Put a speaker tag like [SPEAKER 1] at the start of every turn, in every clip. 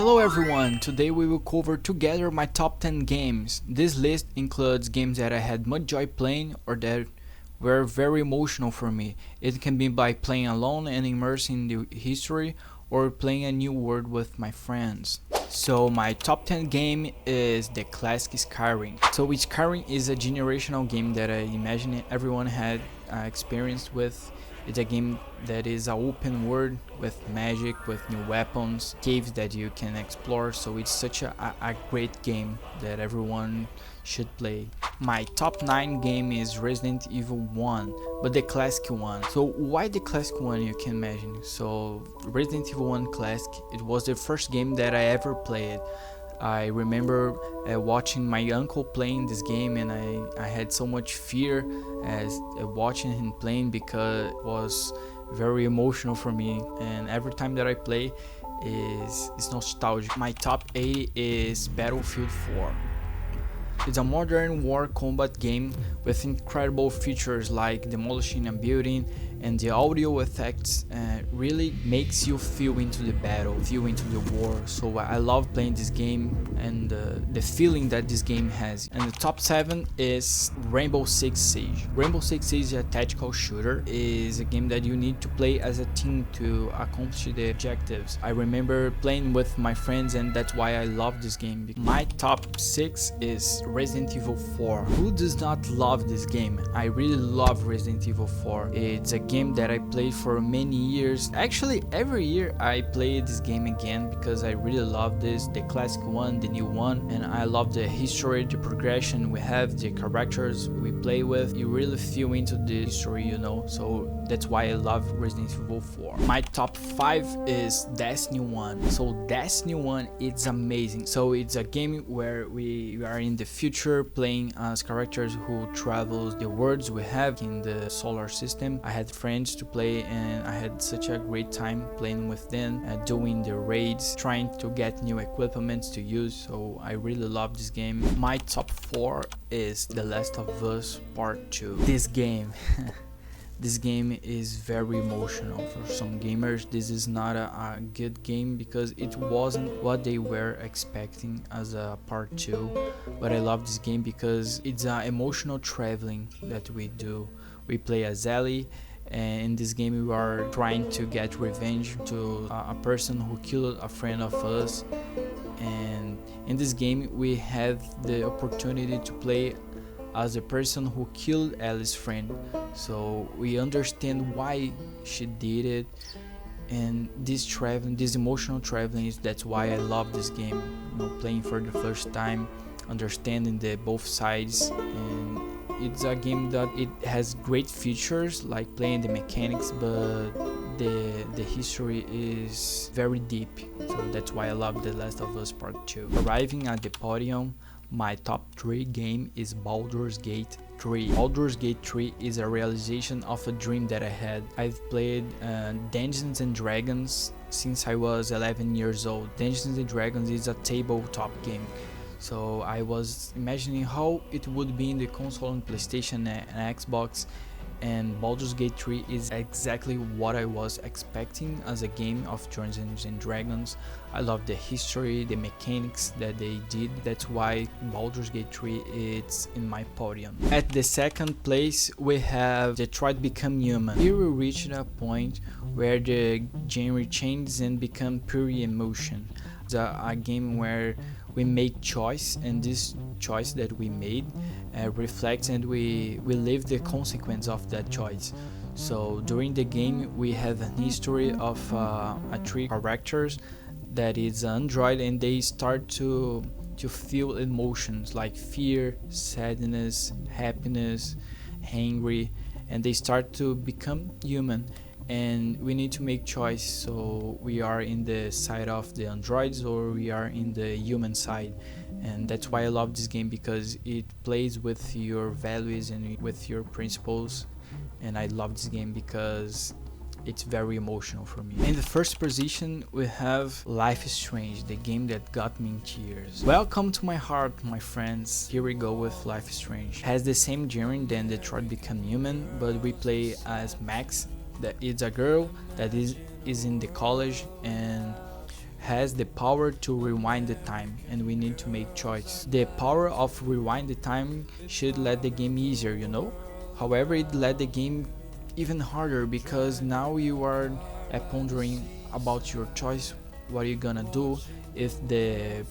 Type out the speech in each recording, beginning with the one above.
[SPEAKER 1] Hello everyone, today we will cover together my top 10 games. This list includes games that I had much joy playing or that were very emotional for me. It can be by playing alone and immersing in the history or playing a new world with my friends. So my top 10 game is the classic Skyrim. So Skyrim is a generational game that I imagine everyone had experience with. It's a game that is an open world with magic, with new weapons, caves that you can explore. So it's such a great game that everyone should play. My top 9 game is Resident Evil 1, but the classic one. So why the classic one, you can imagine. So Resident Evil 1 Classic, it was the first game that I ever played. I remember watching my uncle playing this game, and I had so much fear as watching him playing because it was very emotional for me, and every time that I play is nostalgic. My top 8 is Battlefield 4. It's a modern war combat game with incredible features like demolishing a building, and the audio effects really makes you feel into the battle, feel into the war. So I love playing this game and the feeling that this game has. And the top 7 is Rainbow Six Siege. Rainbow Six Siege is a tactical shooter. It is a game that you need to play as a team to accomplish the objectives. I remember playing with my friends, and that's why I love this game. My top 6 is Resident Evil 4. Who does not love this game? I really love Resident Evil 4. It's a game that I played for many years. Actually, every year I play this game again because I really love this, the classic one, the new one, and I love the history, the progression we have, the characters we play with. You really feel into the history, you know, so that's why I love Resident Evil 4. My top 5 is Destiny 1. So Destiny 1, it's amazing. So it's a game where we are in the future playing as characters who travels the worlds we have in the solar system. I had friends to play, and I had such a great time playing with them, doing the raids, trying to get new equipment to use. So I really love this game. My top 4 is The Last of Us Part 2. This game this game is very emotional for some gamers. This is not a good game because it wasn't what they were expecting as a part 2, but I love this game because it's emotional traveling that we do. We play as Ellie, and in this game we are trying to get revenge to a person who killed a friend of us, and in this game we have the opportunity to play as the person who killed Ellie's friend. So we understand why she did it, and this traveling, this emotional traveling, that's why I love this game. You know, playing for the first time, understanding the both sides, and it's a game that it has great features like playing the mechanics, but the history is very deep. So that's why I love The Last of Us Part 2. Arriving at the podium, my top 3 game is Baldur's Gate 3. Baldur's Gate 3 is a realization of a dream that I had. I've played Dungeons and Dragons since I was 11 years old. Dungeons and Dragons is a tabletop game. So I was imagining how it would be in the console and PlayStation and Xbox, and Baldur's Gate 3 is exactly what I was expecting as a game of Dungeons and Dragons. I love the history, the mechanics that they did. That's why Baldur's Gate 3 is in my podium. At the second place we have Detroit Become Human. Here we reached a point where the genre changes and become pure emotion. It's a game where we make choice, and this choice that we made reflects, and we live the consequence of that choice. So during the game we have a history of 3 characters that is android, and they start to feel emotions like fear, sadness, happiness, angry, and they start to become human, and we need to make choice. So we are in the side of the androids or we are in the human side, and that's why I love this game because it plays with your values and with your principles, and I love this game because it's very emotional for me. In the first position we have Life is Strange, the game that got me in tears. Welcome to my heart, my friends. Here we go with Life is Strange. It has the same genre than Detroit Become Human, but we play as Max. That is a girl that is in the college, and has the power to rewind the time, and we need to make choice. The power of rewind the time should let the game easier, you know? However, it let the game even harder because now you are pondering about your choice, what you're gonna do, if the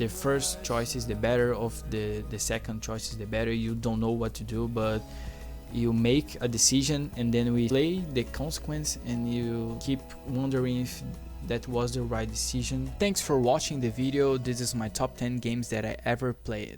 [SPEAKER 1] first choice is the better, of the second choice is the better. You don't know what to do, but you make a decision and then we play the consequence and you keep wondering if that was the right decision. Thanks for watching the video. This is my top 10 games that I ever played.